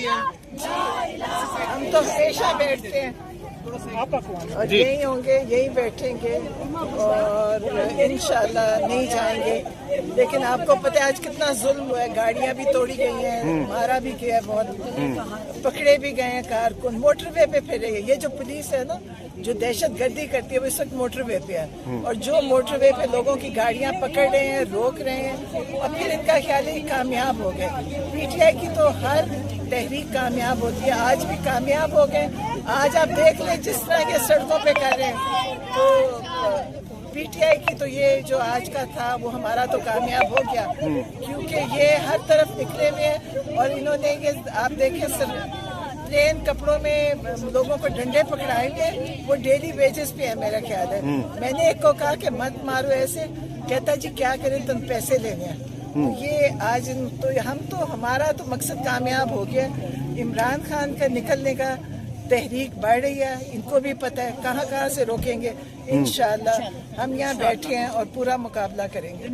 ہم تو ہمیشہ بیٹھتے ہیں اور یہی ہوں گے، یہی بیٹھیں گے اور انشاءاللہ نہیں جائیں گے. لیکن آپ کو پتہ ہے آج کتنا ظلم ہوا ہے، گاڑیاں بھی توڑی گئی ہیں، مارا بھی گیا بہت، پکڑے بھی گئے ہیں کارکن، موٹر وے پہ پھرے گئے. یہ جو پولیس ہے نا جو دہشت گردی کرتی ہے وہ اس وقت موٹر وے پہ ہے، اور جو موٹر وے پہ لوگوں کی گاڑیاں پکڑ رہے ہیں، روک رہے ہیں، اور پھر ان کا خیال ہے کامیاب ہو گئے. پی ٹی آئی کی تو ہر تحریک کامیاب ہوتی ہے، آج بھی کامیاب ہو گئے. آج آپ دیکھ لیں جس طرح یہ سڑکوں پہ کر رہے ہیں، تو پی ٹی آئی کی تو یہ جو آج کا تھا وہ ہمارا تو کامیاب ہو گیا، کیونکہ یہ ہر طرف نکلے ہوئے ہیں. اور انہوں نے یہ آپ دیکھیں پلین کپڑوں میں لوگوں کو ڈنڈے پکڑائے ہوئے، وہ ڈیلی ویجز پہ ہے میرا خیال ہے. میں نے ایک کو کہا کہ مت مارو ایسے، کہتا جی کیا کریں تم پیسے لینے ہیں. یہ آج تو ہم تو ہمارا تو مقصد کامیاب ہو گیا. عمران خان کا نکلنے کا تحریک بڑھ رہی ہے، ان کو بھی پتہ ہے کہاں کہاں سے روکیں گے. انشاءاللہ ہم یہاں بیٹھے ہیں اور پورا مقابلہ کریں گے.